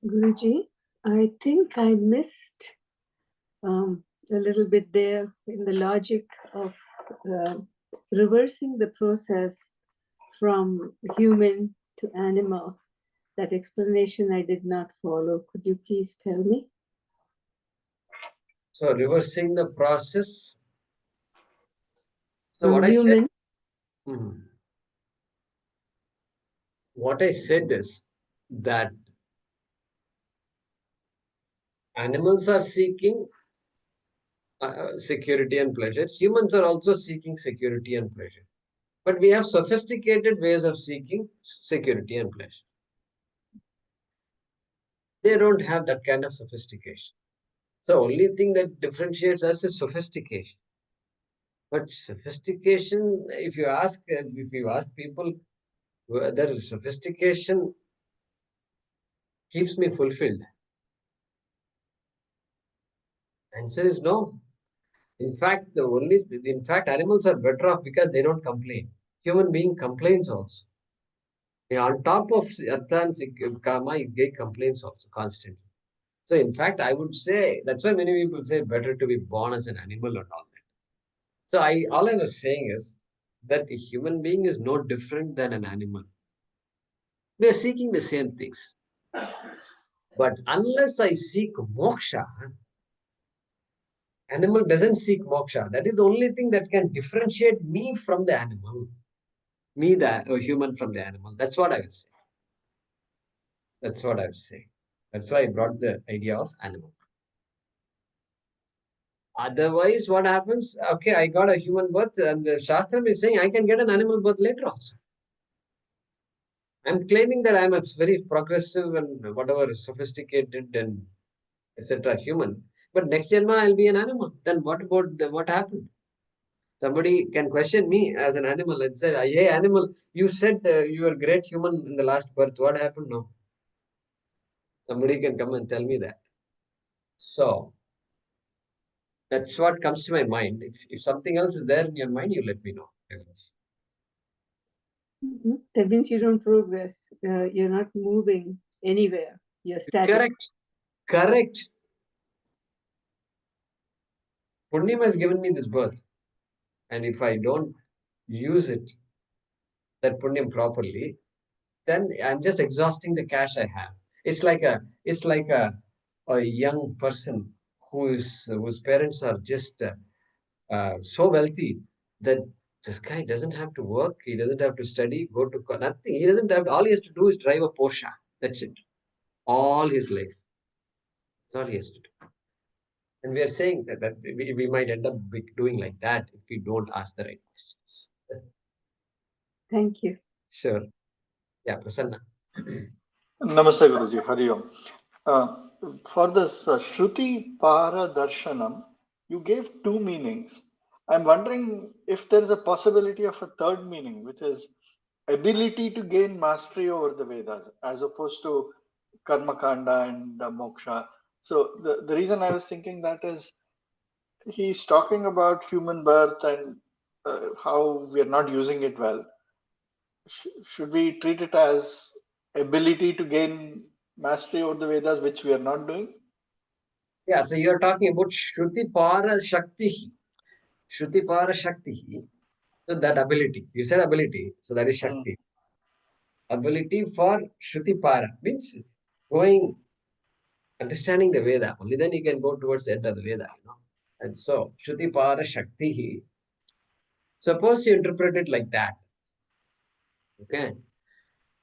Guruji, I think I missed a little bit there in the logic of uh, reversing the process from human to animal. That explanation I did not follow. Could you please tell me? So reversing the process. So From what I said, human. what I said is that animals are seeking security and pleasure. Humans are also seeking security and pleasure. But we have sophisticated ways of seeking security and pleasure. They don't have that kind of sophistication. So only thing that differentiates us is sophistication. But sophistication, if you ask people whether sophistication keeps me fulfilled, answer is no. In fact, animals are better off because they don't complain. Human being complains also. Yeah, on top of artha and karma, you get complaints also constantly. So, in fact, I would say that's why many people say better to be born as an animal and all that. So, all I was saying is that a human being is no different than an animal. They are seeking the same things. But unless I seek moksha, animal doesn't seek moksha. That is the only thing that can differentiate me from the animal. Me, the human from the animal. That's what I would say. That's what I would say. That's why I brought the idea of animal. Otherwise, what happens? Okay, I got a human birth, and the Shastram is saying I can get an animal birth later also. I'm claiming that I'm a very progressive and whatever sophisticated and etc. human, but next janma I'll be an animal. Then what about what happened? Somebody can question me as an animal and say, "Hey, animal, you said you were a great human in the last birth. What happened now?" Somebody can come and tell me that. So that's what comes to my mind. If something else is there in your mind, you let me know. Mm-hmm. That means you don't progress. You're not moving anywhere. You're static. Correct. Correct. Punyam has given me this birth. And if I don't use it, that punyam properly, then I'm just exhausting the cash I have. It's like a young person whose parents are just so wealthy that this guy doesn't have to work, he doesn't have to study, go to nothing. He doesn't have, all he has to do is drive a Porsche. That's it. All his life. That's all he has to do. And we are saying that we might end up doing like that if we don't ask the right questions. Thank you. Sure. Yeah, Prasanna. Namaste Guruji, Hari Om. For this Shruti Para Darshanam, you gave two meanings. I'm wondering if there is a possibility of a third meaning, which is ability to gain mastery over the Vedas, as opposed to Karma Kanda and Moksha. So the reason I was thinking that is he's talking about human birth and how we are not using it well. Should we treat it as ability to gain mastery over the Vedas, which we are not doing? Yeah, so you're talking about Shruti Para Shakti. Shruti Para Shakti. So that ability. You said ability. So that is Mm. Shakti. Ability for Shruti Para means going, understanding the Veda. Only then you can go towards the end of the Veda. And so Shruti Para Shakti. Suppose you interpret it like that. Okay.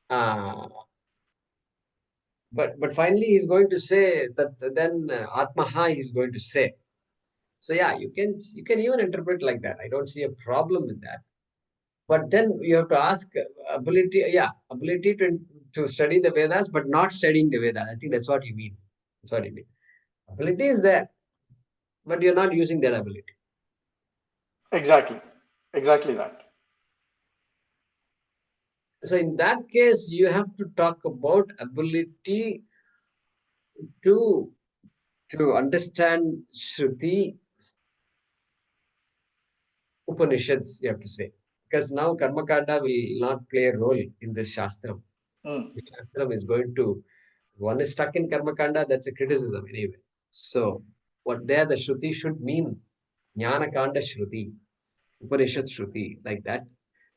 Uh, but finally he's going to say that then Atmaha he's going to say. So yeah, you can even interpret like that. I don't see a problem with that. But then you have to ask ability to study the Vedas, but not studying the Vedas. I think that's what you mean. That's what you mean. Ability is there, but you're not using that ability. Exactly. Exactly that. So in that case, you have to talk about ability to understand Shruti Upanishads, you have to say. Because now Karmakanda will not play a role in this Shastram. The Shastram is going to, one is stuck in Karmakanda, that's a criticism anyway. So, what there the Shruti should mean, Jnana Kanda Shruti, Upanishad Shruti, like that,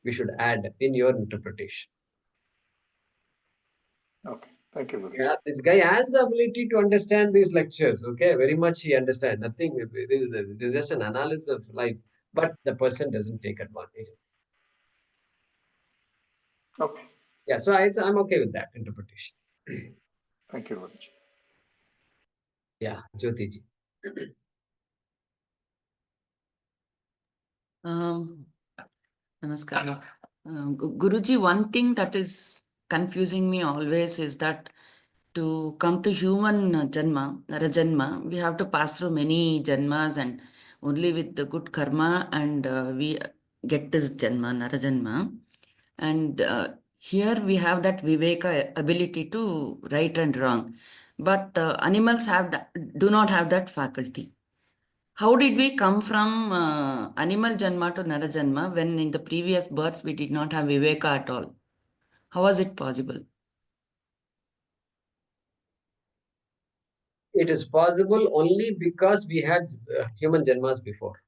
we should add in your interpretation. Okay, thank you, Guruji. Yeah, this guy has the ability to understand these lectures. Okay, very much he understands. Nothing, it is just an analysis of life, but the person doesn't take advantage. Okay, Yeah, so I'm okay with that interpretation. thank you, Guruji. Yeah, Jyoti ji. Namaskar. Guruji, one thing that is confusing me always is that to come to human janma, Narajanma, we have to pass through many janmas, and only with the good karma and we get this janma, Narajanma. And here we have that Viveka ability to right and wrong. But animals do not have that faculty. How did we come from animal janma to Nara janma when in the previous births we did not have Viveka at all? How was it possible? It is possible only because we had human janmas before.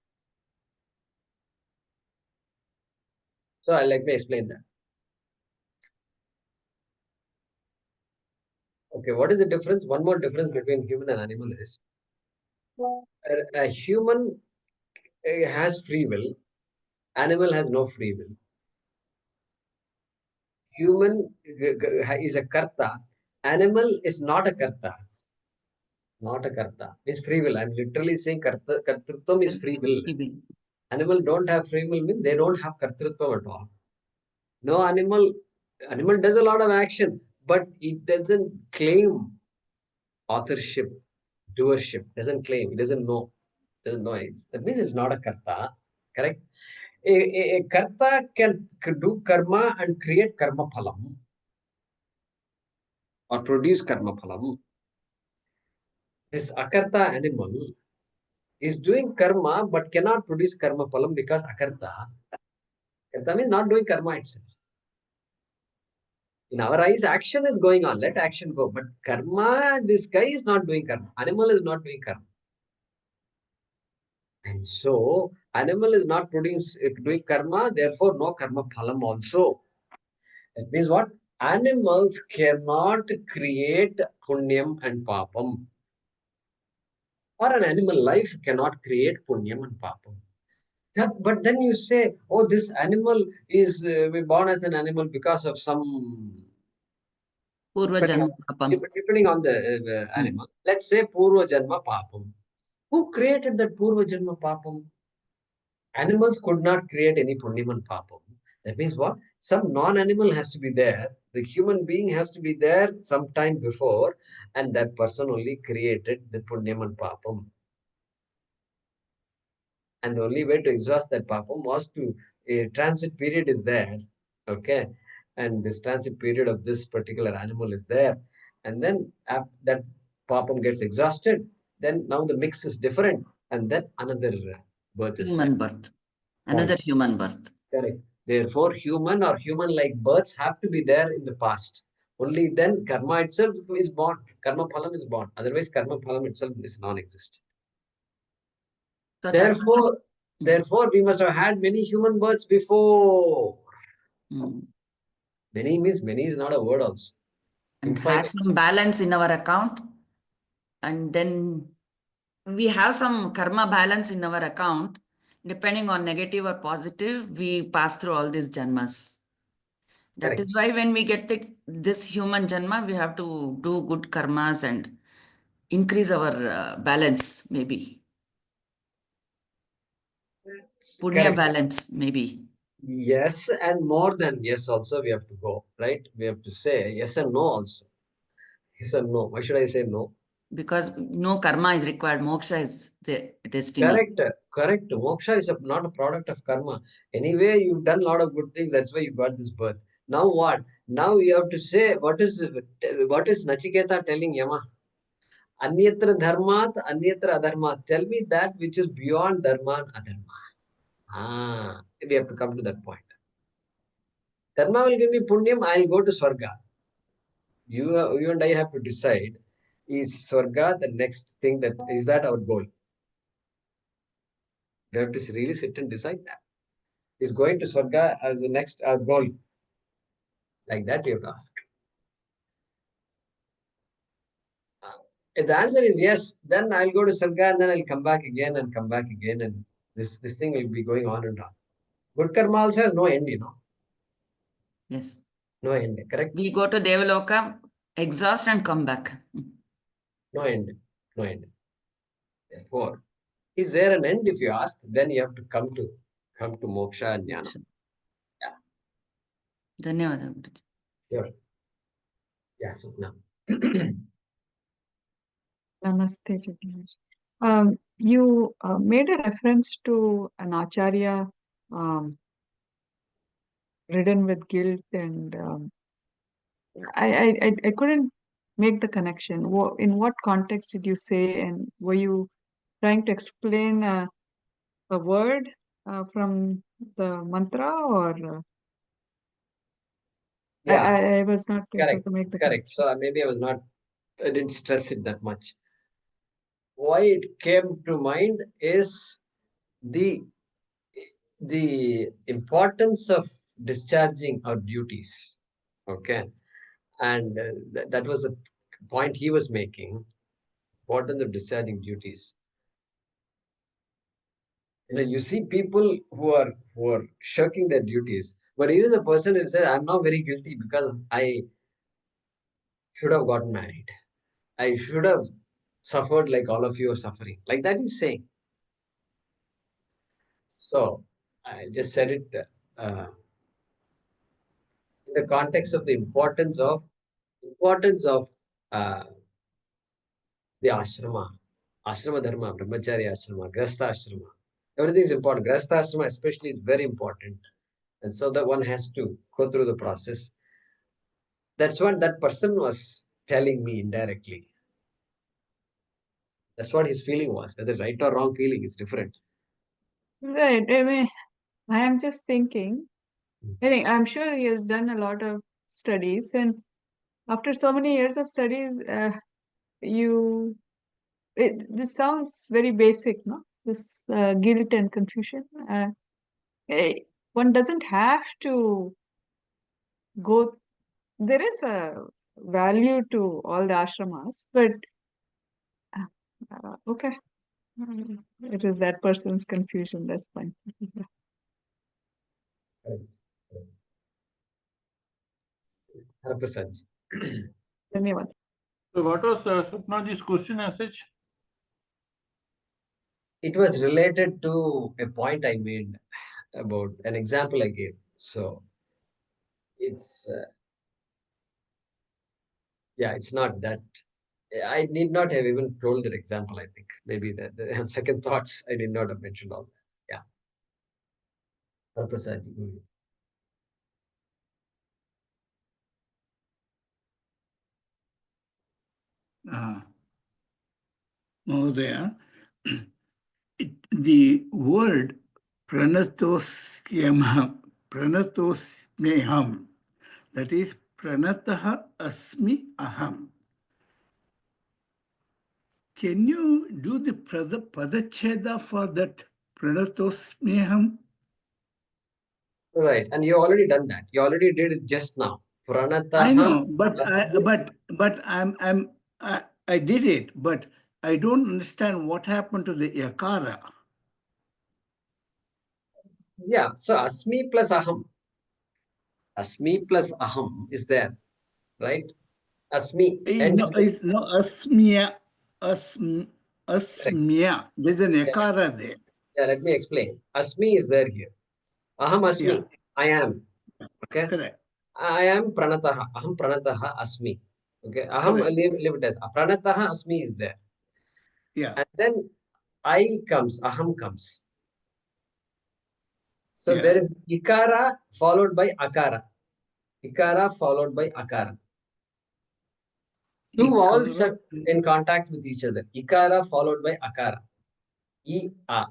So let me explain that. Okay, what is the difference? One more difference between human and animal is a human has free will, animal has no free will. Human is a karta, animal is not a karta. Not a karta. It's free will. I'm literally saying kartrutvam is free will. Animal don't have free will means they don't have kartrutvam at all. No animal does a lot of action, but it doesn't claim authorship, doership, doesn't claim, it doesn't know. Doesn't know it. That means it's not a karta. Correct? A karta can do karma and create karma phalam or produce karma phalam. This akarta animal is doing karma but cannot produce karma phalam because akarta. Karta means not doing karma itself. In our eyes, action is going on. Let action go. But karma, this guy is not doing karma. Animal is not doing karma. And so, animal is not doing karma, therefore no karma phalam also. That means what? Animals cannot create punyam and papam. Or an animal life cannot create punyam and papam. But then you say, oh, this animal is born as an animal because of some, Purva janma papam. depending on the animal. Let's say Purva Janma Papam. Who created that Purva Janma Papam? Animals could not create any Punyam and Papam. That means what? Some non-animal has to be there. The human being has to be there sometime before, and that person only created the Punyam and Papam. And the only way to exhaust that papam was to, a transit period is there. Okay. And this transit period of this particular animal is there. And then that papam gets exhausted, then now the mix is different. And then another birth is there. Human birth. Another human birth. Correct. Therefore, human or human-like births have to be there in the past. Only then karma itself is born. Karma phalam is born. Otherwise, karma phalam itself is non-existent. So Therefore, we must have had many human births before. Many means many is not a word also. And had some balance in our account. And then we have some karma balance in our account. Depending on negative or positive, we pass through all these janmas. That is why when we get this human janma, we have to do good karmas and increase our balance, maybe. Punya balance, maybe. Yes, and more than yes also we have to go, right? We have to say yes and no also. Yes and no. Why should I say no? Because no karma is required. Moksha is the destiny. Correct. Moksha is not a product of karma. Anyway, you've done a lot of good things. That's why you got this birth. Now what? Now you have to say what is Nachiketa telling Yama? Anyatra dharmat, anyatra adharmat. Tell me that which is beyond dharma and adharma. We have to come to that point. Dharma will give me punyam, I'll go to Swarga. You and I have to decide, is Swarga the next thing is that our goal? We have to really sit and decide that. Is going to Swarga the next our goal? Like that you have to ask. If the answer is yes, then I'll go to Swarga and then I'll come back again and this thing will be going on and on. Good karma also has no end, Yes. No end, correct? We go to Devaloka, exhaust and come back. No end. No end. Therefore, is there an end if you ask? Then you have to come to moksha and jnana. Yeah. Dhanyavada, Guruji. Sure. Yeah, so now. Namaste, Jagdish. You made a reference to an acharya ridden with guilt, and I couldn't make the connection. In what context did you say, and were you trying to explain a word from the mantra, or Yeah, I was not able to make the correct. connection. So maybe I didn't stress it that much. Why it came to mind is the importance of discharging our duties. Okay. And that was the point he was making, importance of discharging duties. You see people who are shirking their duties, but here is a person who says, I'm now very guilty because I should have gotten married. I should have suffered like all of you are suffering. Like that he's saying. So I just said it in the context of the importance of uh, the ashrama dharma, brahmacharya ashrama, grasta ashrama. Everything is important. Grasta ashrama especially is very important. And so that one has to go through the process. That's what that person was telling me indirectly. That's what his feeling was. Whether right or wrong feeling is different. Right. I mean, I am just thinking. I'm sure he has done a lot of studies, and after so many years of studies, this sounds very basic, no? This guilt and confusion. One doesn't have to go. There is a value to all the ashramas, but okay, it is that person's confusion. That's fine. 100%. Dhanyavad. So what was Swapnaji's question as such? It was related to a point I made about an example I gave. So it's it's not that. I need not have even told that example. I think maybe the second thoughts I did not have mentioned all that. Yeah, 100%. Mahodaya, the word pranatosmeham, that is pranataha asmi aham. Can you do the padacheda for that pranatosmeham? Right, and you already done that. You already did it just now. Pranataha. I know, but I did it, but I don't understand what happened to the yakara. Yeah, so asmi plus aham. Asmi plus aham is there, right? Asmi. No, it's no asmiya, asmiya. There's an yakara there. Yeah, let me explain. Asmi is there here. Aham asmi. Yeah. I am. Okay. Correct. I am pranataha. Aham pranataha asmi. Okay. Aham Correct. leave it as pranataha asmi is there. Yeah. And then I comes, aham comes. So Yeah. there is ikara followed by akara. Ikara followed by akara. Two vowels are in contact with each other. Ikara followed by akara. I-a.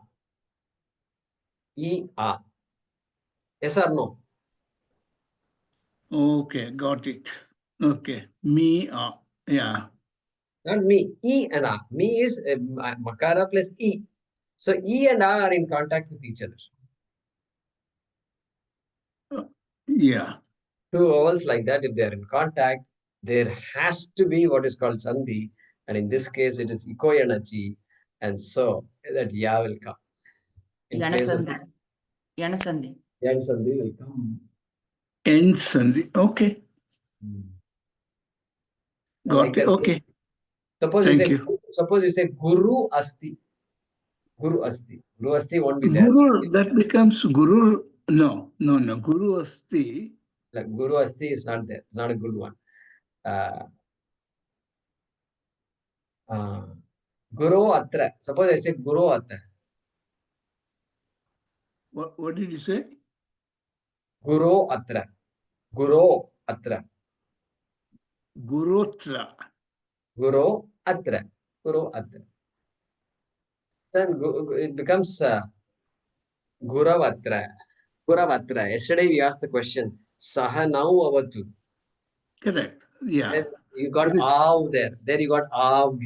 I-a. Yes or no? Okay, got it. Okay, me, yeah. Not me. E and A. Me is Makara plus E. So E and A are in contact with each other. Yeah, Two vowels like that, if they are in contact, there has to be what is called Sandhi. And in this case, it is eco energy. And so that Ya will come. In place of Yanasandhi. Yanasandhi. Ya and Sandhi will come. and Sandhi. Okay, And like got it. that. Okay, Suppose thank you. you say Guru Asti. Guru Asti. Guru Asti won't be there. Guru, that becomes Guru. No. Guru Asti. Like Guru Asti is not there. It's not a good one. Uh, Guru Atra. Suppose I say Guru Atra. What did you say? Guru Atra. Guru Atra. Gurotra. Guru Atra. Guru Atra. Then it becomes Guravatra. Guravatra. Yesterday we asked the question, Sahanau Avatu. Correct. Yeah. Then you got It is, Av there. There you got Av.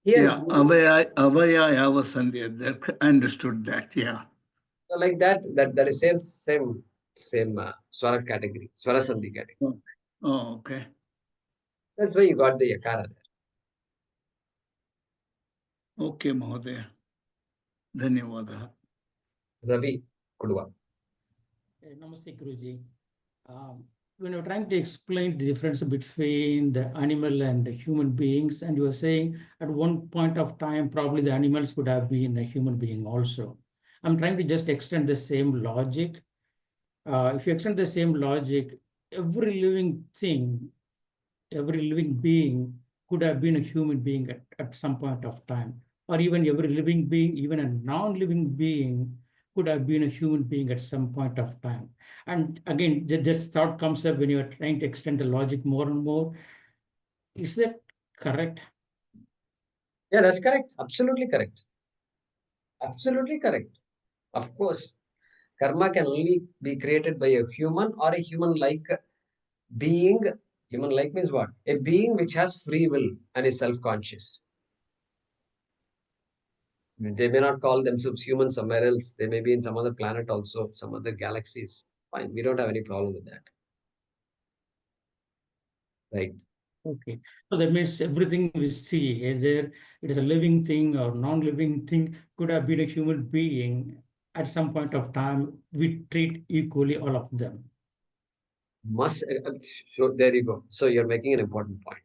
Here, yeah, Avaya Yava Sandhya. That I understood that. Yeah. so like that is same Swara category, Swara Sandhi category. Oh, okay. That's why you got the Yakara there. Okay, Mahodaya. Dhanyavadaha. Ravi Kudwa. Namaste, Guruji. When you're trying to explain the difference between the animal and the human beings, and you were saying at one point of time, probably the animals could have been a human being also. I'm trying to just extend the same logic. If you extend the same logic, every living thing, every living being could have been a human being at some point of time. Or even every living being, even a non-living being, could have been a human being at some point of time. And again, this thought comes up when you're trying to extend the logic more and more. Is that correct? Yeah, that's correct. Absolutely correct. Absolutely correct. Of course, karma can only be created by a human or a human-like being. Human-like means what? A being which has free will and is self-conscious. They may not call themselves human somewhere else. They may be in some other planet also, some other galaxies. Fine, we don't have any problem with that. Right. Okay. So that means everything we see, either it is a living thing or non-living thing, could have been a human being at some point of time. We treat equally all of them. So there you go. So you're making an important point.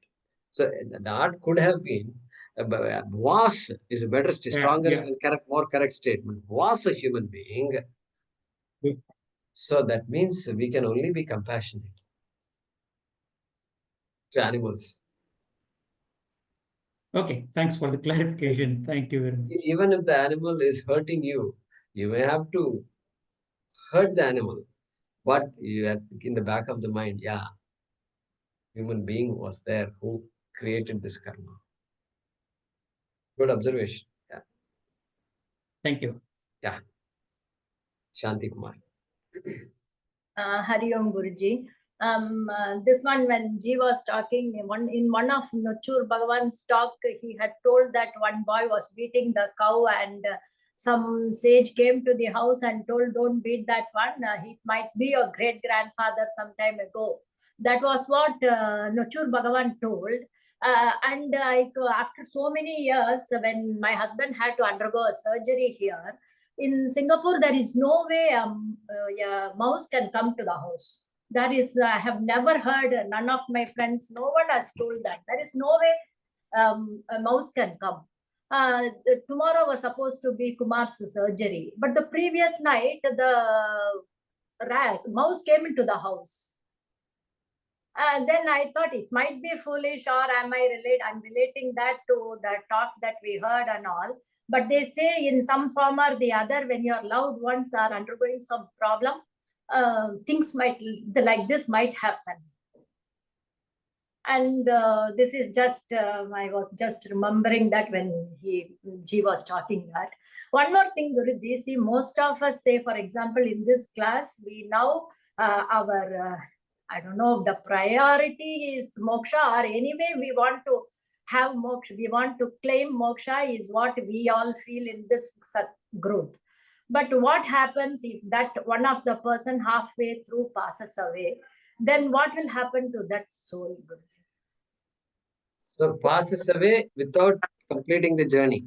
So that could have been, was is a better, stronger, Yeah. and more correct statement. Was a human being. Yeah. So that means we can only be compassionate to animals. Okay, thanks for the clarification. Thank you very much. Even if the animal is hurting you, you may have to hurt the animal, but you have in the back of the mind, yeah, human being was there who created this karma. Good observation. Yeah. Thank you. Yeah. Shanti Kumar. Hari Om Guruji. This one, when Ji was talking, in one of Nachur Bhagavan's talk, he had told that one boy was beating the cow, and some sage came to the house and told, "Don't beat that one. He might be your great grandfather some time ago." That was what Nachur Bhagavan told. And after so many years, when my husband had to undergo a surgery here, in Singapore, there is no way a mouse can come to the house. That is, I have never heard, none of my friends, no one has told that. There is no way a mouse can come. Tomorrow was supposed to be Kumar's surgery, but the previous night, the mouse came into the house. Then I thought it might be foolish, or I'm relating that to the talk that we heard and all. But they say in some form or the other, when your loved ones are undergoing some problem, things like this might happen. And this is just, I was just remembering that when Ji was talking that. One more thing, Guruji, see, most of us say, for example, in this class, we now, our I don't know if the priority is moksha, or anyway we want to have moksha, we want to claim moksha is what we all feel in this group. But what happens if that one of the person halfway through passes away? Then what will happen to that soul, Guruji? So passes away without completing the journey.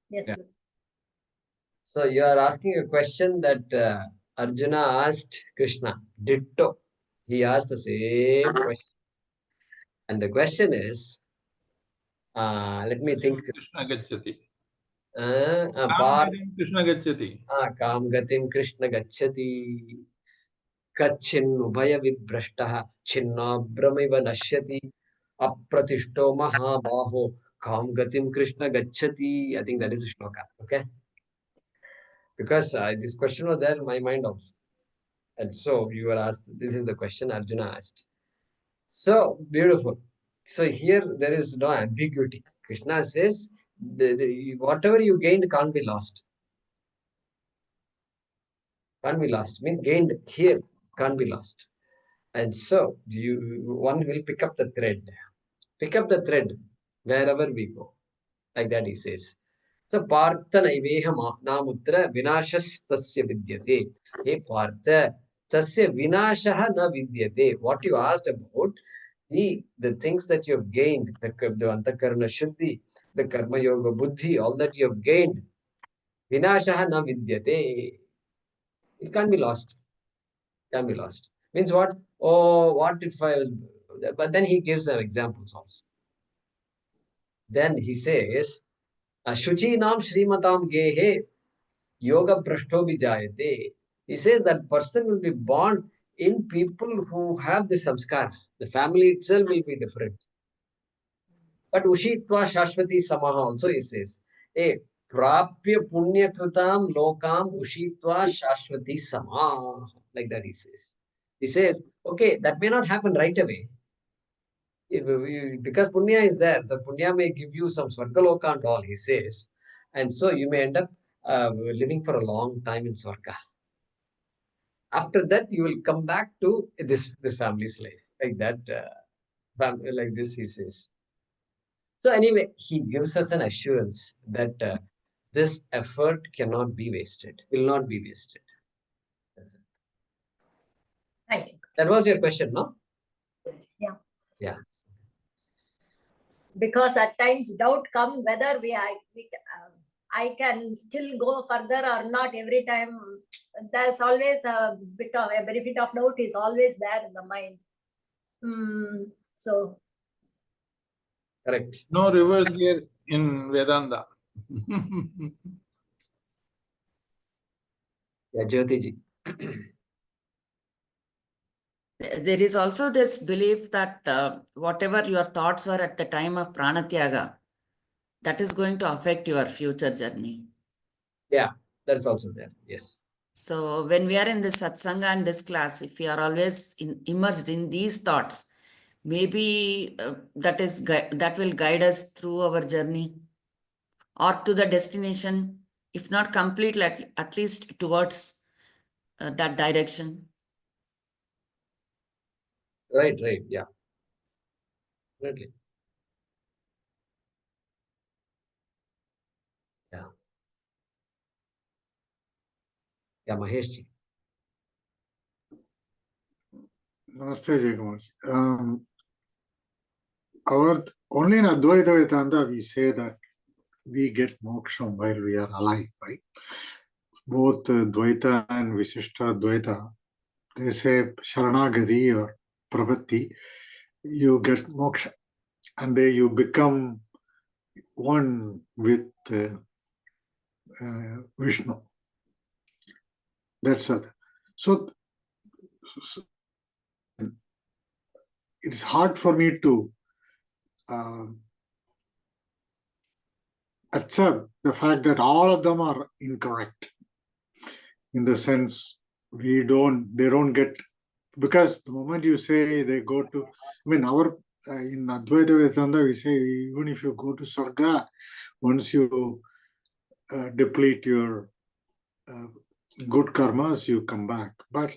Yes. Yeah. So you are asking a question that Arjuna asked Krishna. Ditto. He asked the same question. And the question is, let me think. Krishna gacchati. Par Krishna gacchati. Kam gatim Krishna gacchati. Kachin ubhaya vibrashtaha chinnabhramiva nashyati apratishto mahabaho kam gatim Krishna gacchati. I think that is a shloka. Okay. Because this question was there in my mind also. And so you were asked, this is the question Arjuna asked. So beautiful. So here there is no ambiguity. Krishna says, whatever you gained can't be lost. Can't be lost. Means gained here can't be lost. And so one will pick up the thread. Pick up the thread wherever we go. Like that he says. So Partha naiveha namutra vinashas tasya vidyate. Hey Partha, tasya vinashaha na vidyate. What you asked about, the things that you have gained, the antakarana shuddhi, the karma yoga buddhi, all that you have gained, vinashaha na vidyate. It can't be lost. Can be lost. Means what? Oh, what if I was... But then he gives some examples also. Then he says, Shuchinam Srimatam Gehe Yoga Prashto Vijayate. He says that person will be born in people who have the samskar. The family itself will be different. But Ushitva Shashwati Samaha also he says, Prapya Punya Kritam Lokam Ushitva Shashwati Samaha. Like that he says. He says, okay, that may not happen right away. Because punya is there, the punya may give you some swargaloka and all, he says. And so you may end up living for a long time in swarga. After that, you will come back to this family's life. Like that, like this, he says. So anyway, he gives us an assurance that this effort cannot be wasted, will not be wasted. That's it. Thank you. That was your question, no? Yeah. Yeah. Because at times doubt come whether I can still go further or not. Every time there's always a bit of a benefit of doubt is always there in the mind. So Correct. No reverse gear in Vedanta. Yeah, Jyotiji. There is also this belief that whatever your thoughts were at the time of pranatyaga, that is going to affect your future journey. Yeah, that's also there. Yes. So when we are in this satsanga and this class, if we are always immersed in these thoughts, maybe that will guide us through our journey or to the destination, if not completely, at least towards that direction. Right, yeah. Definitely. Yeah. Yeah, Maheshji. Namaste, Jaykumar. Only in Advaita Vedanta we say that we get moksha while we are alive, right? Both Dvaita and Visishta Dvaita, they say Sharanagati or Prapatti, you get moksha, and then you become one with Vishnu. That's it. So it's hard for me to accept the fact that all of them are incorrect. In the sense, they don't get, because the moment you say they go to, in Advaita Vedanta, we say even if you go to Sarga, once you deplete your good karmas, you come back. But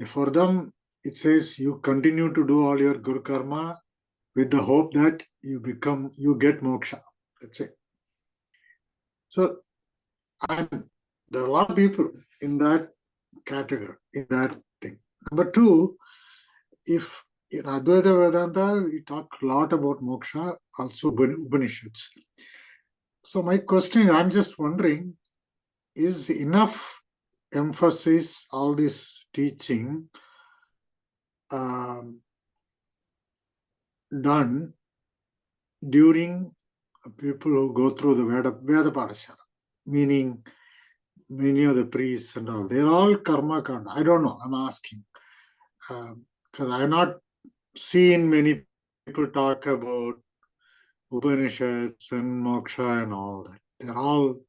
For them, it says you continue to do all your Guru Karma with the hope that you get moksha. That's it. So, and there are a lot of people in that category, in that thing. Number two, if in Advaita Vedanta, we talk a lot about moksha, also Upanishads. So my question is, I'm just wondering, is enough emphasis, all this teaching done during people who go through the Veda Parashala? Meaning, many of the priests and all, they're all karma kanda. I don't know, I'm asking. Because I've not seen many people talk about Upanishads and moksha and all that. They're all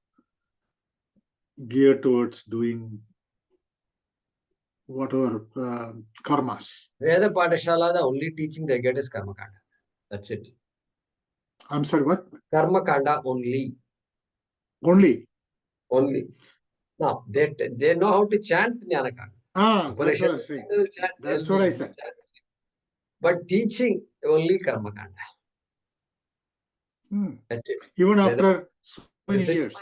geared towards doing whatever karmas. Veda Padashala, the only teaching they get is Karma Kanda. That's it. I'm sorry, what? Karma Kanda only. Only. Now, they know how to chant Jnana Kanda. That's what I was saying. That's what I said. But teaching only Karma Kanda. That's it. Even after so many years.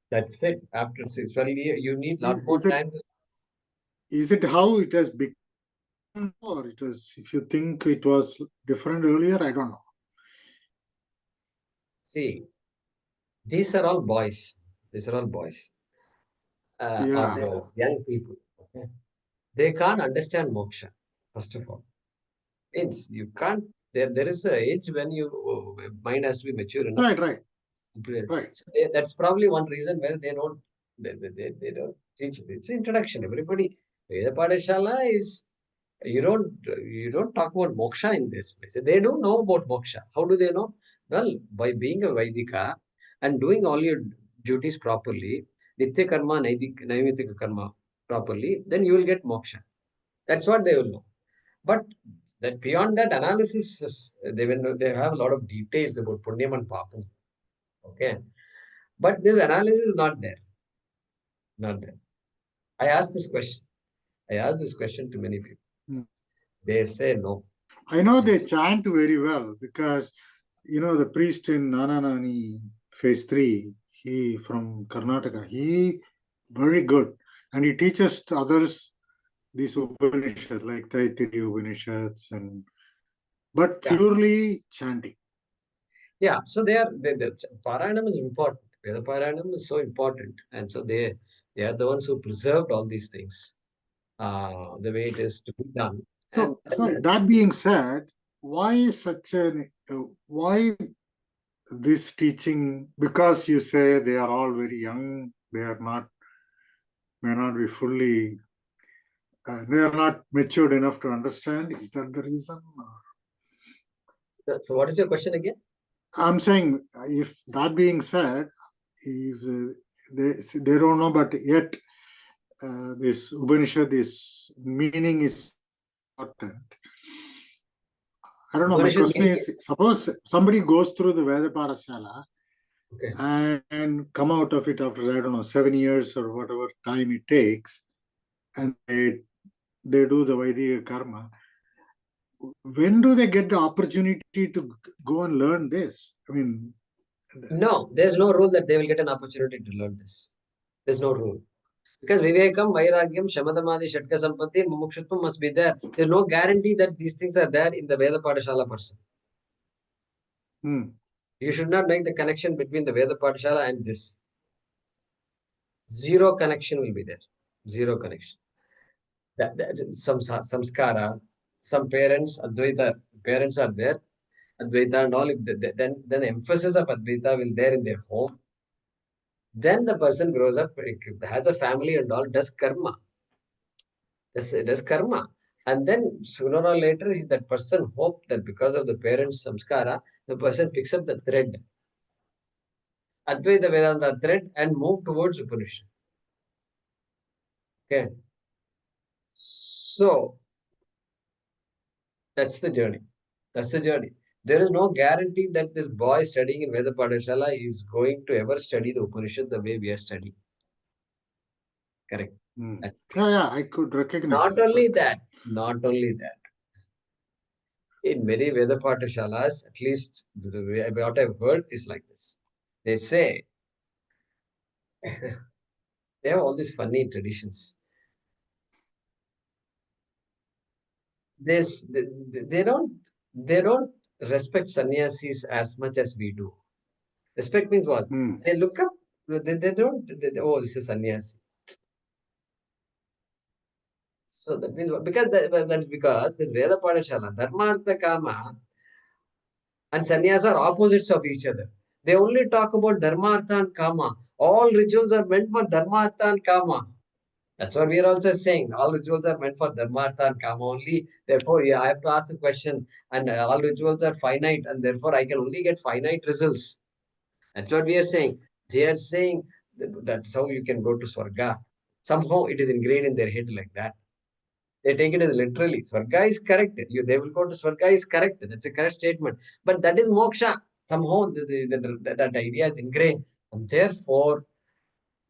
That's it. After 12 years, you need a lot more time. Is it how it has become, or it was, if you think it was different earlier, I don't know. See, these are all boys. Or young people. Okay? They can't understand moksha, first of all. Means you can't, there is an age when your mind has to be mature enough. Right. So that's probably one reason where they don't teach. It's introduction. Everybody, Veda Padashala is, you don't talk about moksha in this place. They don't know about moksha. How do they know? Well, by being a Vaidika and doing all your duties properly, Nitya Karma, Naimitika Karma properly, then you will get moksha. That's what they will know. But that beyond that analysis, they have a lot of details about Punyam and Papam. Okay. But this analysis is not there. I asked this question to many people. They say no. I know they chant very well because, the priest in Nananani phase 3, he from Karnataka, he very good. And he teaches to others these Upanishads, like Taittiriya Upanishads, but purely chanting. Yeah, so the Parayanam is important. Veda Parayanam is so important. And so they are the ones who preserved all these things the way it is to be done. So that being said, why this teaching? Because you say they are all very young, they are may not be fully, they are not matured enough to understand. Is that the reason? So what is your question again? I'm saying, if that being said, if they don't know, but yet this Upanishad, this meaning is important. I don't know. My question is, suppose somebody goes through the Veda Parashala and come out of it after, I don't know, 7 years or whatever time it takes, and they do the Vaidika karma. When do they get the opportunity to go and learn this? I mean, no, there's no rule that they will get an opportunity to learn this. There's no rule. Because Vivekam, Vairagyam, Shamadamadi, Shatka Sampatti, and Mumukshutvam must be there. There's no guarantee that these things are there in the Veda Padashala person. You should not make the connection between the Veda Padashala and this. Zero connection will be there. Zero connection. Some samskara, some parents, Advaita parents are there. Advaita and all, then the emphasis of Advaita will there in their home. Then the person grows up, has a family and all, does karma. Does karma. And then sooner or later, that person hopes that because of the parents' samskara, the person picks up the thread. Advaita Vedanta thread and move towards Upanishad. Okay. So, that's the journey. There is no guarantee that this boy studying in Veda Padashala is going to ever study the Upanishad the way we are studying. Correct. Yeah, I could recognize Not only that, in many Veda Pathashalas, at least what I've heard is like this. They say, they have all these funny traditions. They don't respect sannyasis as much as we do. Respect means what? They look up, they don't, oh, this is sannyasi. So that means because that's because this Veda Pathashala, Dharma, Artha, Kama, and sannyas are opposites of each other. They only talk about Dharma, Artha, and Kama. All rituals are meant for Dharma, Artha, and Kama. That's what we are also saying. All rituals are meant for Dharma, Artha, and Kama only. Therefore, I have to ask the question, and all rituals are finite, and therefore I can only get finite results. That's what we are saying. They are saying that's how you can go to Swarga. Somehow it is ingrained in their head like that. They take it as literally. Swarga is correct. They will go to Swarga is correct. That's a correct statement. But that is moksha. Somehow that idea is ingrained. And therefore,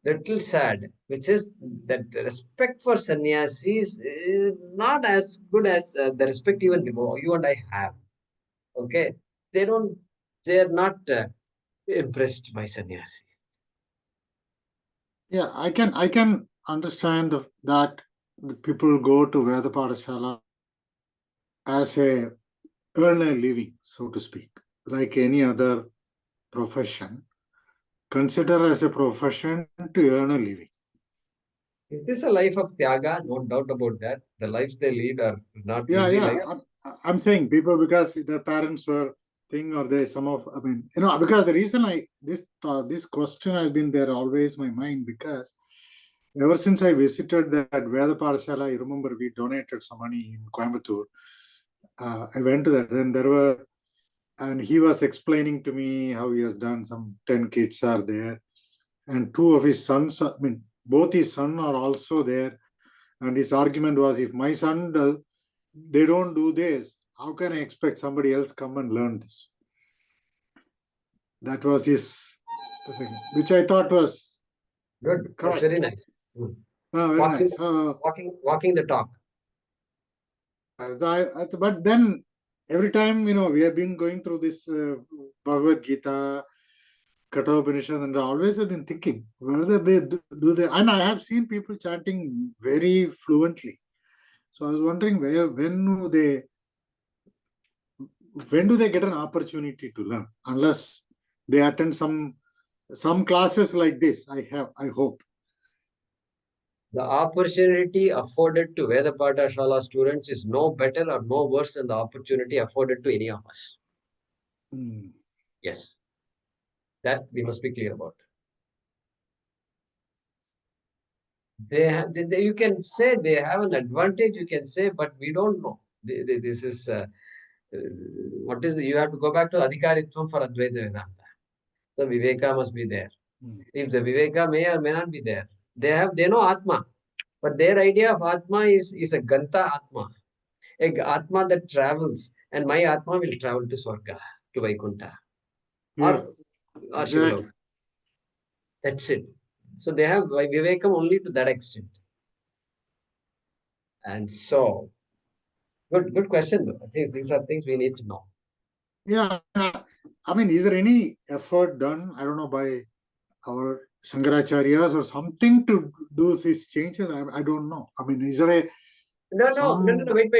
little sad, which is that respect for sannyasis is not as good as the respect even you and I have. Okay? They're not impressed by sannyasis. Yeah, I can understand that the people go to Veda Pathashala as a earn a living, so to speak, like any other profession. Consider as a profession to earn a living. It is a life of tyaga, no doubt about that. The lives they lead are not easy lives. I'm saying people because their parents were thing or they because the reason this question has been there always in my mind because ever since I visited that Veda Pathashala, I remember we donated some money in Coimbatore. I went to that, and he was explaining to me how he has done. Some 10 kids are there, and two of his sons, both his sons are also there. And his argument was, if my son they don't do this, how can I expect somebody else come and learn this? That was his thing, which I thought was good. Correct. That's very nice. Very nice. Walking the talk. But then every time, we have been going through this Bhagavad Gita, Kathopanishad, and I always have been thinking, whether they do they, and I have seen people chanting very fluently. So I was wondering when do they get an opportunity to learn? Unless they attend some classes like this, I hope. The opportunity afforded to Veda Pathashala students is no better or no worse than the opportunity afforded to any of us. Yes. That we must be clear about. You can say they have an advantage, you can say, but we don't know. This is, what is, you have to go back to Adhikaritvam for Advaita Vedanta. So Viveka must be there. If the Viveka may or may not be there, they know Atma. But their idea of Atma is a Ganta Atma. A Atma that travels. And my Atma will travel to Swarga, to Vaikuntha. Yeah, or Shivaloka. That's it. So they have Vivekam only to that extent. And so, good question though. I think these are things we need to know. Yeah, is there any effort done, I don't know, by our Shankaracharyas or something to do these changes? I don't know. Is there a... No, wait.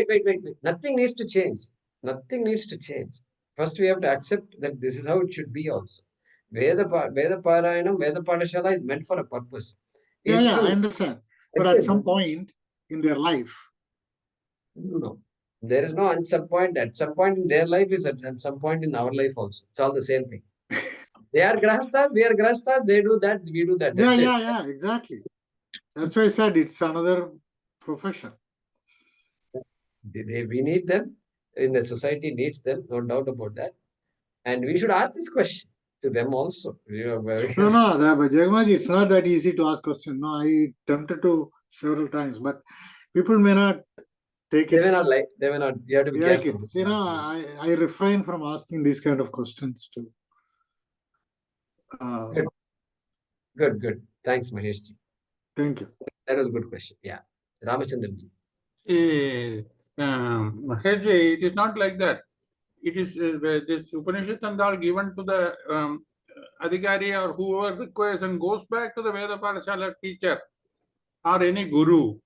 Nothing needs to change. Nothing needs to change. First, we have to accept that this is how it should be also. Veda Parayanam, Veda Pathashala is meant for a purpose. Yeah, I understand. But at some point in their life. No. There is no at some point. At some point in their life is at some point in our life also. It's all the same thing. They are grahasthas, we are grahasthas, they do that, we do that. Yeah, exactly. That's why I said it's another profession. We need them. In the society needs them, no doubt about that. And we should ask this question to them also. No, but Jagamaji, it's not that easy to ask question. No, I attempted to several times, but people may not take it. They may not. You have to be careful. I refrain from asking these kind of questions too. Good. Thanks, Maheshji. Thank you. That was a good question. Yeah. Ramachandranji. Mahesh, it is not like that. It is this Upanishads and all given to the Adhikari or whoever requires and goes back to the Veda Pathashala teacher or any guru.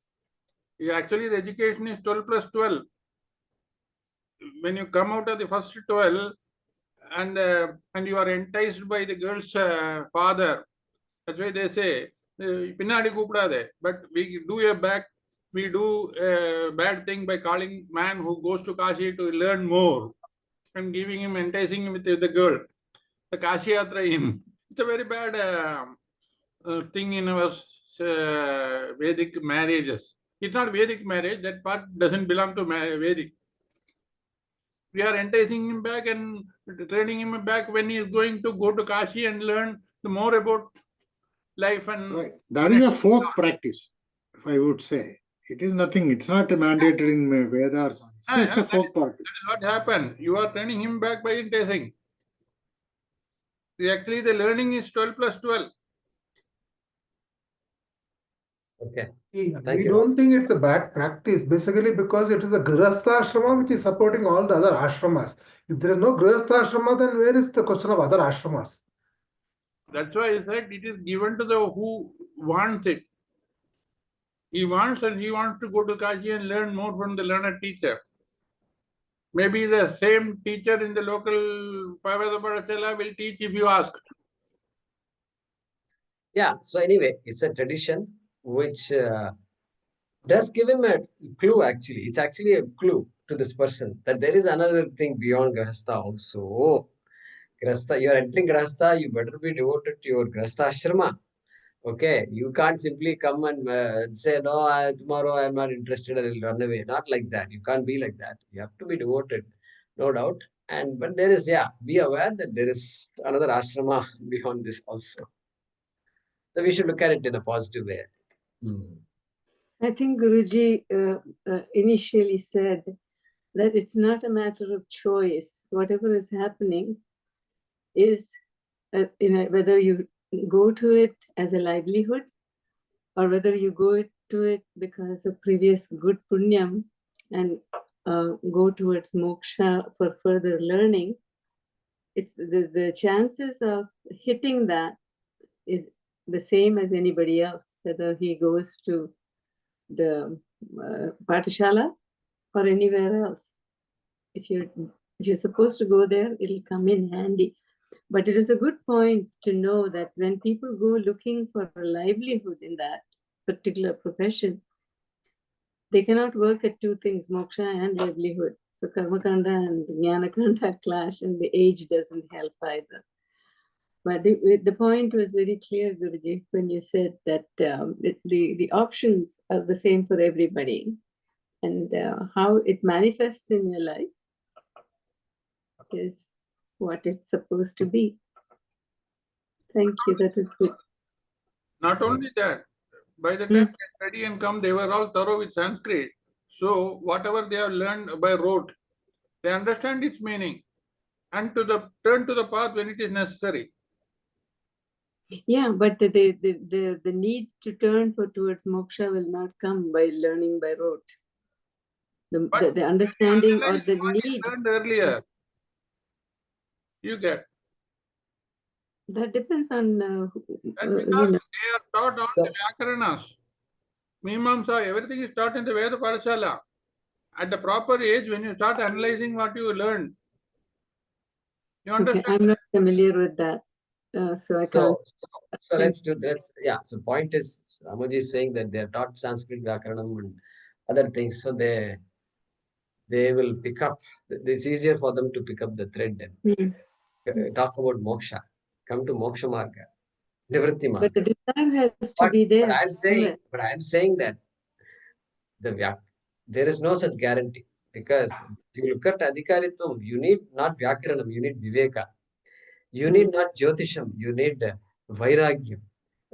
Actually, the education is 12 plus 12. When you come out of the first 12 and you are enticed by the girl's father, that's why they say, Pinnadi Kupdade, but we do a bad thing by calling man who goes to Kashi to learn more and giving him, enticing him with the girl. The Kashi Yatra in. It's a very bad thing in our Vedic marriages. It's not Vedic marriage, that part doesn't belong to Vedic. We are enticing him back and training him back when he is going to go to Kashi and learn more about life and Right. That is a folk practice, if I would say. It is nothing. It's not mandatory in Veda or something. It's just a folk practice. That is what happened. You are training him back by enticing. Actually, the learning is 12 plus 12. Okay. We Thank you. don't think it's a bad practice, basically because it is a Grihastha ashrama which is supporting all the other ashramas. If there is no Grihastha ashrama, then where is the question of other ashramas? That's why I said it is given to the who wants it. He wants to go to Kashi and learn more from the learned teacher. Maybe the same teacher in the local Veda Pathashala will teach if you ask. Yeah. So anyway, it's a tradition which does give him a clue. Actually, it's actually a clue to this person that there is another thing beyond Grahastha also. Grahastha, you are entering Grahastha, you better be devoted to your Grahastha ashrama. Okay, you can't simply come and say, no, tomorrow I'm not interested, I will run away. Not like that. You can't be like that. You have to be devoted, no doubt. But there is, be aware that there is another ashrama beyond this also. So we should look at it in a positive way. I think Guruji initially said that it's not a matter of choice. Whatever is happening is, whether you go to it as a livelihood or whether you go to it because of previous good punyam and go towards moksha for further learning, it's the chances of hitting that is the same as anybody else, whether he goes to the Pathashala or anywhere else. If you're supposed to go there, it'll come in handy. But it is a good point to know that when people go looking for a livelihood in that particular profession, they cannot work at two things, moksha and livelihood. So karmakanda and jnanakanda clash, and the age doesn't help either. But the point was very clear, Guruji, when you said that the options are the same for everybody, and how it manifests in your life is what it's supposed to be. Thank you. That is good. Not only that, by the time they study and come, they were all thorough with Sanskrit. So whatever they have learned by rote, they understand its meaning and turn to the path when it is necessary. Yeah, but the need to turn towards moksha will not come by learning by rote. The understanding or the need learned earlier, you get. That depends on Because they are taught all the Vyakaranas. Mimamsa, everything is taught in the Veda Pathashala. At the proper age, when you start analyzing what you learned, you understand. Okay, I'm not familiar with that, so I can't. So let's do this. Yeah. So point is, Ramoji is saying that they are taught Sanskrit Vyakaranam and other things, so they will pick up. It's easier for them to pick up the thread then. Talk about moksha. Come to moksha marga, nivritti marga. But the desire has to be there. But I'm saying that there is no such guarantee, because if you look at adhikaritum, you need not vyakaranam, you need viveka. You need not jyotisham, you need vairagyam.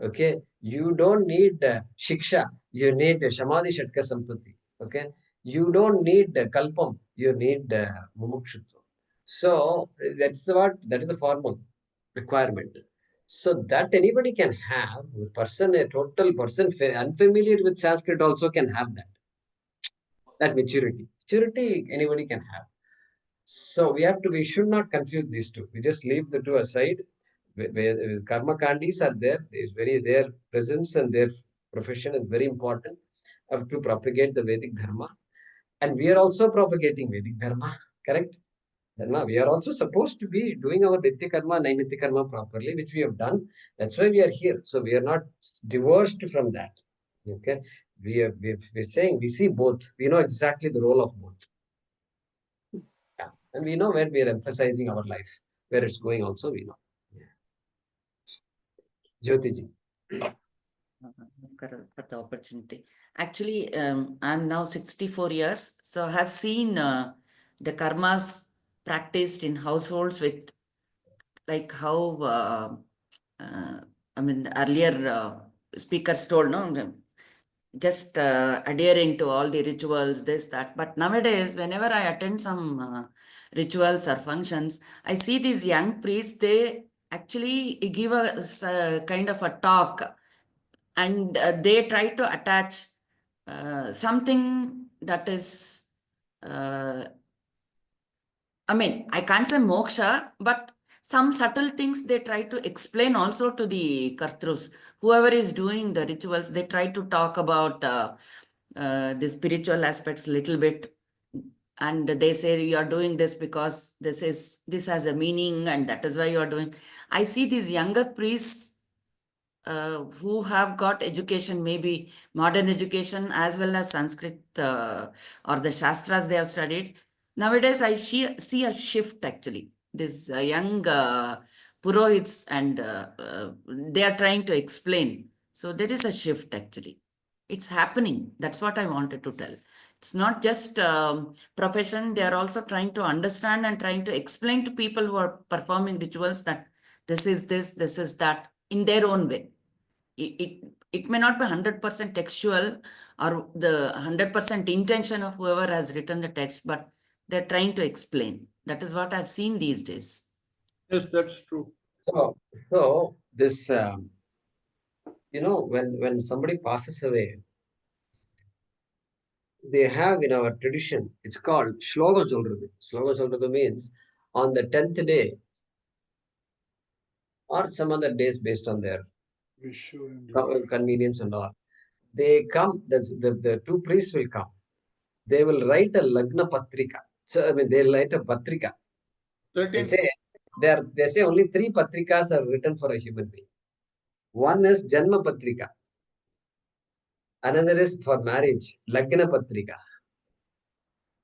Okay, you don't need shiksha, you need samadhi shatka sampatti. Okay, you don't need kalpam, you need mumukshutva. So that is a formal requirement. So that anybody can have, a total person unfamiliar with Sanskrit also can have that maturity. Maturity anybody can have. So we should not confuse these two. We just leave the two aside. Where karma kandis are there, their presence and their profession is very important to propagate the Vedic Dharma. And we are also propagating Vedic Dharma, correct? Dharma. We are also supposed to be doing our Nitya Karma, Nainitya Karma properly, which we have done. That's why we are here. So we are not divorced from that. Okay. We're saying we see both. We know exactly the role of both. Yeah. And we know where we are emphasizing our life, where it's going also, we know. Jyotiji. Namaskar for the opportunity. Actually, I'm now 64 years, so I have seen the karmas practiced in households with like how I mean earlier speakers told, no, just adhering to all the rituals, this, that. But nowadays, whenever I attend some rituals or functions, I see these young priests, they actually give a kind of a talk, and they try to attach something that is, I mean, I can't say moksha, but some subtle things they try to explain also to the kartrus. Whoever is doing the rituals, they try to talk about the spiritual aspects a little bit. And they say you are doing this because this has a meaning, and that is why you are doing. I see these younger priests who have got education, maybe modern education as well as Sanskrit or the Shastras they have studied. Nowadays, I see a shift actually. These young Purohits and they are trying to explain. So there is a shift actually. It's happening. That's what I wanted to tell. It's not just profession. They are also trying to understand and trying to explain to people who are performing rituals that this is that in their own way. It may not be 100% textual or the 100% intention of whoever has written the text, but they're trying to explain. That is what I've seen these days. Yes, that's true. So this, when somebody passes away, they have in our tradition, it's called Shloka Solradu. Shloka Solradu means on the 10th day or some other days based on their convenience and all. They come, the two priests will come. They will write a Lagna Patrika. So, I mean, they'll write a Patrika. They 13. say only 3 Patrikas are written for a human being. One is Janma Patrika. Another is for marriage, Lagna Patrika.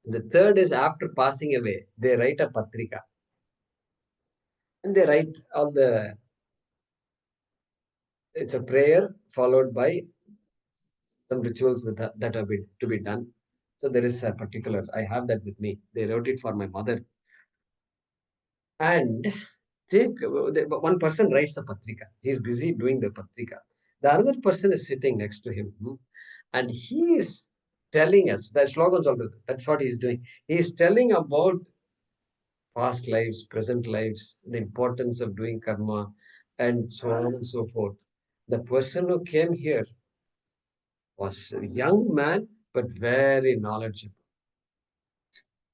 The third is after passing away, they write a Patrika. And they write all it's a prayer followed by some rituals that have been to be done. So there is a particular, I have that with me. They wrote it for my mother. And one person writes a Patrika. He's busy doing the Patrika. The other person is sitting next to him. And he is telling us, that slogans already, that's what he's doing. He's telling about past lives, present lives, the importance of doing karma, and so on and so forth. The person who came here was a young man, but very knowledgeable.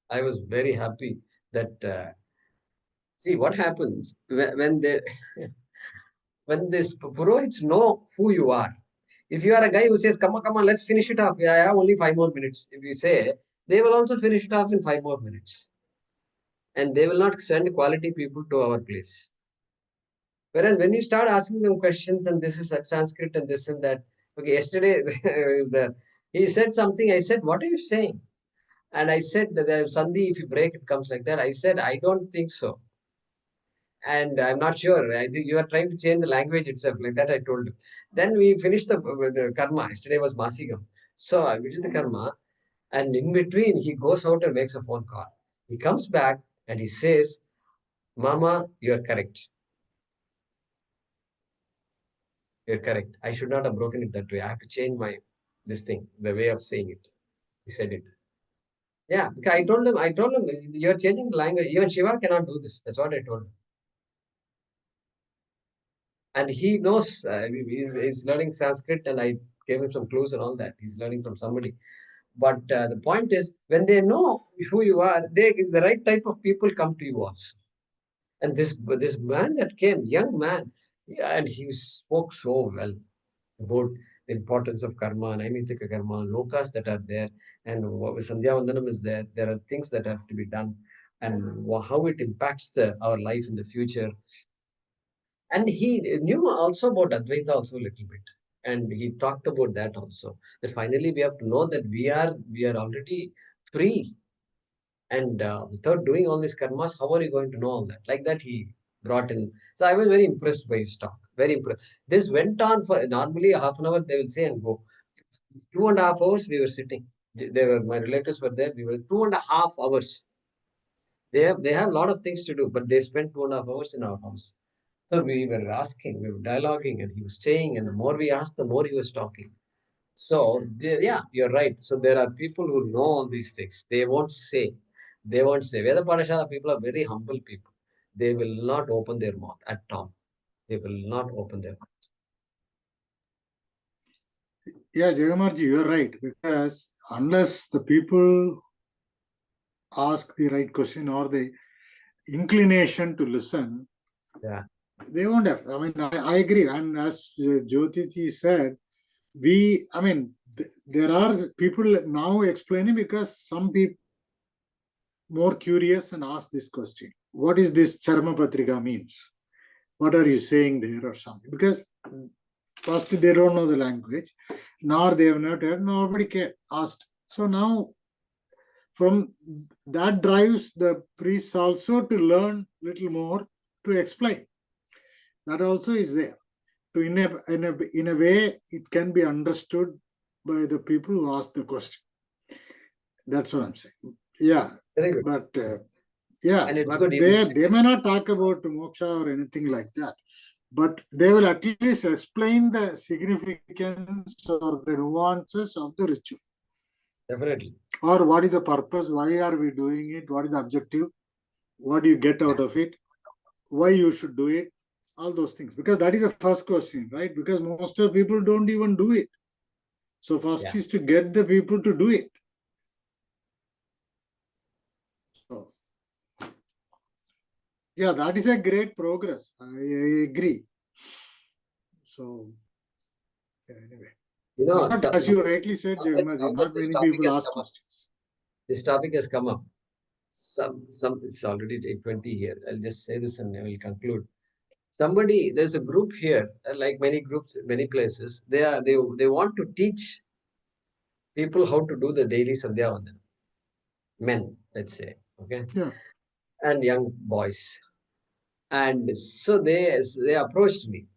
I was very happy that, see what happens when they, when these Purohits know who you are. If you are a guy who says, come on, let's finish it off. Yeah, I have only 5 more minutes. If you say, they will also finish it off in 5 more minutes. And they will not send quality people to our place. Whereas when you start asking them questions and this is Sanskrit and this and that, okay, yesterday was there. He said something. I said, what are you saying? And I said, Sandhi, if you break, it comes like that. I said, I don't think so. And I'm not sure. I think you are trying to change the language itself. Like that, I told him. Then we finished the karma. Yesterday was Masigam. So I finished the karma. And in between, he goes out and makes a phone call. He comes back and he says, Mama, you are correct. You're correct. I should not have broken it that way. I have to change this thing, the way of saying it. He said it. Yeah, because I told him, you're changing the language. Even Shiva cannot do this. That's what I told him. And he knows, he's learning Sanskrit, and I gave him some clues and all that. He's learning from somebody. But the point is, when they know who you are, the right type of people come to you also. And this man that came, young man, yeah, and he spoke so well about the importance of karma, Naimitika karma, lokas that are there, and Sandhya Vandanam is there. There are things that have to be done, and how it impacts our life in the future. And he knew also about Advaita also a little bit. And he talked about that also. That finally we have to know that we are already free. And without doing all these karmas, how are you going to know all that? Like that he brought in. So I was very impressed by his talk. Very impressed. This went on for normally half an hour, they will say and go. 2.5 hours we were sitting. My relatives were there. We were 2.5 hours. They have a lot of things to do, but they spent 2.5 hours in our house. So we were asking, we were dialoguing, and he was saying, and the more we asked, the more he was talking. So, yeah, you're right. So there are people who know all these things. They won't say. They won't say. Veda Parashala people are very humble people. They will not open their mouth at all. They will not open their mouth. Yeah, Jagamarji, you're right. Because unless the people ask the right question or the inclination to listen, Yeah. they won't have. I mean, I agree. And as Jyotiji said, there are people now explaining, because some people more curious and ask this question: what is this Charma Patrika means? What are you saying there or something? Because first they don't know the language, nor they have not heard, nobody asked. So now from that drives the priests also to learn little more, to explain. That also is there. To in a way, it can be understood by the people who ask the question. That's what I'm saying. Yeah, Very good. but yeah, And it's but good. they may not talk about moksha or anything like that, but they will at least explain the significance or the nuances of the ritual. Definitely. Or what is the purpose? Why are we doing it? What is the objective? What do you get out of it? Why you should do it? All those things. Because that is the first question, right? Because most of people don't even do it. So first is to get the people to do it. So, yeah, that is a great progress. I agree. So, yeah, anyway. You know, Not, as you rightly said, Jagamaji, not many people ask questions. This topic has come up. It's already 8:20 here. I'll just say this and I will conclude. There's a group here, like many groups, many places. They want to teach people how to do the daily Sandhya Vandana. Men, let's say, okay, Yeah. and young boys. And so they approached me.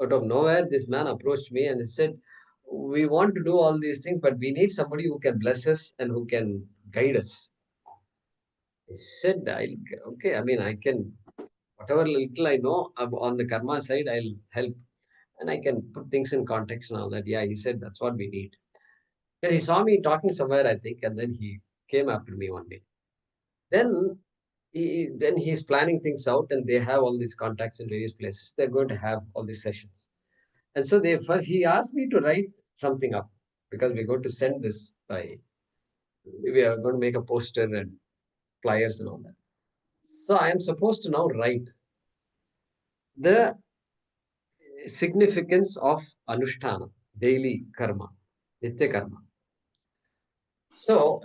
Out of nowhere, this man approached me and he said, "We want to do all these things, but we need somebody who can bless us and who can guide us." I said, okay, I mean, I can, whatever little I know on the karma side, I'll help. And I can put things in context and all that. Yeah, he said, that's what we need. Then he saw me talking somewhere, I think, and then he came after me one day. Then he's planning things out, and they have all these contacts in various places. They're going to have all these sessions. And so he asked me to write something up, because we're going to send this we are going to make a poster and flyers and all that. So I am supposed to now write the significance of Anushtana, daily karma, Nitya karma. So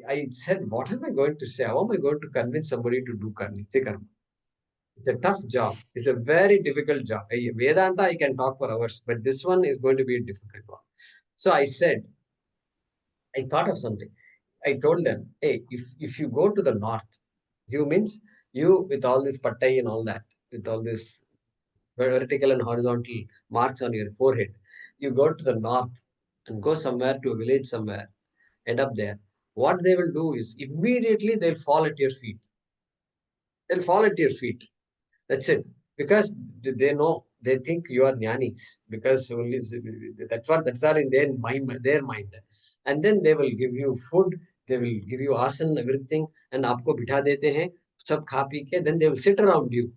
I said, what am I going to say? How am I going to convince somebody to do Nitya karma? It's a tough job. It's a very difficult job. Vedanta, I can talk for hours, but this one is going to be a difficult one. So I thought of something. I told them, hey, if you go to the north, you means you with all this pattai and all that, with all this vertical and horizontal marks on your forehead, you go to the north and go somewhere to a village somewhere, end up there. What they will do is immediately they'll fall at your feet. They'll fall at your feet. That's it. Because they know, they think you are jnanis. Because only that's all in their mind. And then they will give you food, they will give you asan, everything, and aapko bitha dete hain, sab kha pee ke, then they will sit around you.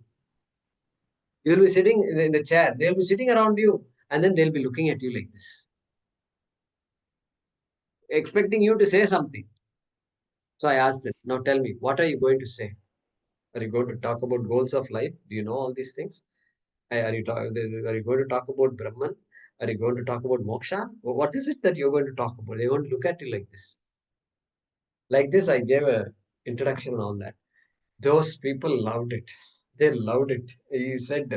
You will be sitting in the chair. They will be sitting around you, and then they'll be looking at you like this, expecting you to say something. So I asked them, now tell me, what are you going to say? Are you going to talk about goals of life? Do you know all these things? Are you going to talk about Brahman? Are you going to talk about moksha? What is it that you're going to talk about? They won't look at you like this. Like this, I gave a introduction on that. Those people loved it. They loved it. He said,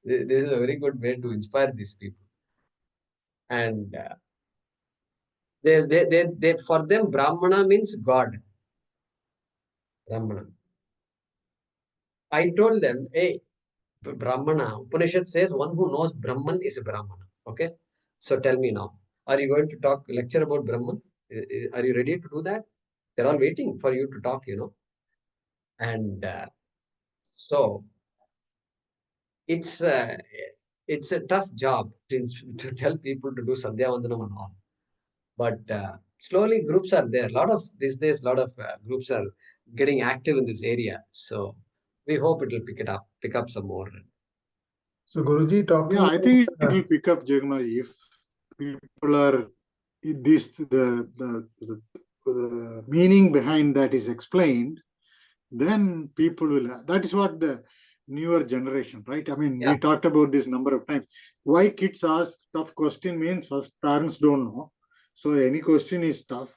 this is a very good way to inspire these people. And for them, Brahmana means God. Brahmana. I told them, hey, Brahmana, Upanishad says one who knows Brahman is a Brahmana. Okay? So tell me now, are you going to lecture about Brahman? Are you ready to do that? They're all waiting for you to talk, And so it's a tough job to tell people to do Sandhya Vandanam and all. But slowly groups are there. These days, a lot of groups are getting active in this area. So we hope it will pick up some more. So Guruji talking. Yeah, I think it will pick up, Jagannath, if people are the meaning behind that is explained, then people will. That is what the newer generation, right? I mean, we talked about this number of times. Why kids ask tough question means first parents don't know, so any question is tough,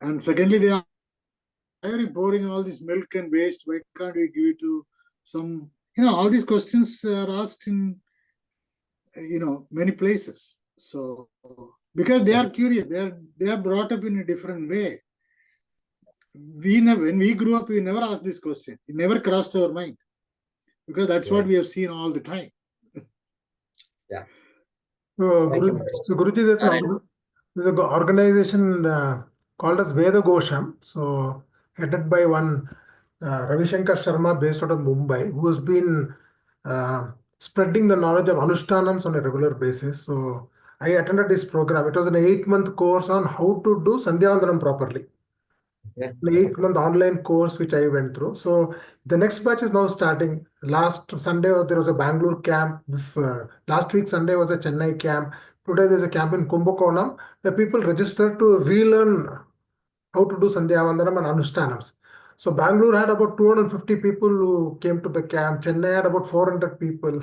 and secondly they are very pouring all this milk and waste. Why can't we give it to some? All these questions are asked in many places. So because they are curious, they are brought up in a different way. When we grew up, we never asked this question. It never crossed our mind, because that's what we have seen all the time. Yeah. So Guruji, there's an organization called as Vivekachoodamani. So headed by one Ravi Shankar Sharma, based out of Mumbai, who has been spreading the knowledge of Anushtanams on a regular basis. So I attended this program. It was an 8-month course on how to do Sandhya Vandanam properly. An 8-month online course which I went through. So the next batch is now starting. Last Sunday there was a Bangalore camp. This last week Sunday was a Chennai camp. Today there's a camp in Kumbakonam. The people registered to relearn how to do Sandhya Vandanam and Anushtanams. So Bangalore had about 250 people who came to the camp. Chennai had about 400 people.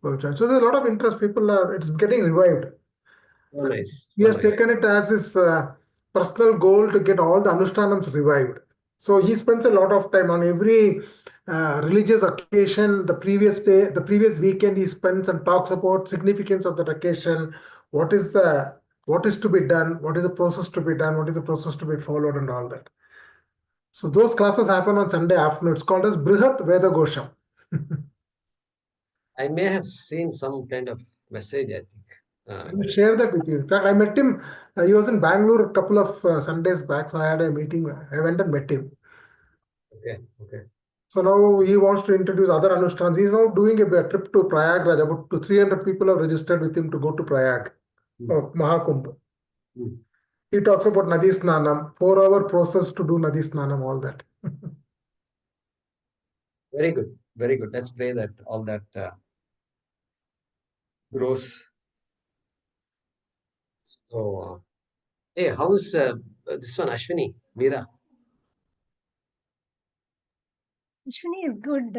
So there's a lot of interest. It's getting revived. Oh, nice. He has taken it as his personal goal to get all the Anushtanams revived. So he spends a lot of time on every religious occasion. The previous weekend, he spends and talks about significance of that occasion. What is to be done? What is the process to be done? What is the process to be followed, and all that. So those classes happen on Sunday afternoon. It's called as Brihat Vivekachoodamani. I may have seen some kind of message, I think. I will share that with you. In fact, I met him. He was in Bangalore a couple of Sundays back, so I had a meeting. I went and met him. Okay. So now he wants to introduce other Anushtans. He's now doing a trip to Prayagraj. About 300 people have registered with him to go to Prayag, Mahakumbh. He talks about Nadi Snanam, 4-hour process to do Nadi Snanam, all that. Very good. Very good. Let's pray that all that grows. So, hey, how's this one, Ashwini, Meera? Ashwini is good,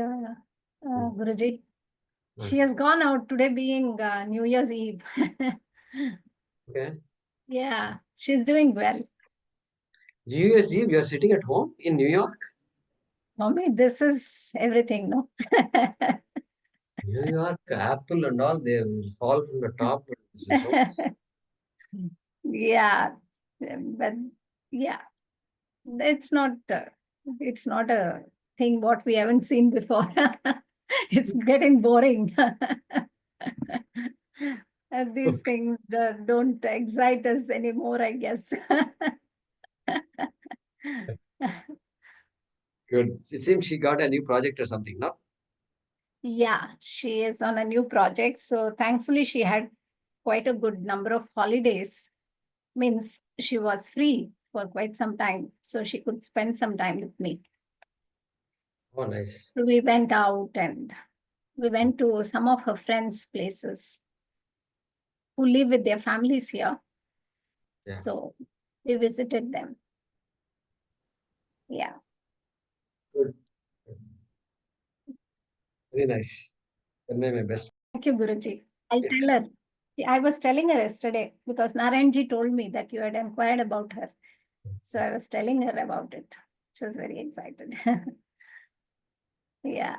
Guruji. She has gone out today, being New Year's Eve. Okay. Yeah, she's doing well. New Year's Eve, you're sitting at home in New York? Mommy, this is everything, no? New York, Apple and all, they will fall from the top. Yeah, but yeah, it's not a thing what we haven't seen before. It's getting boring. And these things don't excite us anymore, I guess. Good. It seems she got a new project or something, no? Yeah, she is on a new project. So thankfully, she had quite a good number of holidays. Means she was free for quite some time, so she could spend some time with me. Oh, nice. So we went out and We went to some of her friends' places who live with their families here. Yeah. So we visited them. Yeah. Good. Very nice. Convey my best. Thank you, Guruji. I'll tell her. I was telling her yesterday because Narayanji told me that you had inquired about her. So I was telling her about it. She was very excited. Yeah.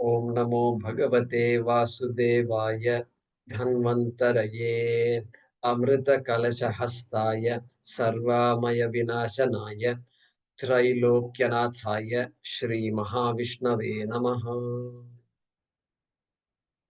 Om Namo Bhagavate Vasudevaya Dhanvantaraye Amrita Kalasha Hastaya Sarvamaya Vinashanaya Trailokyanataya Shri Mahavishnave Namaha.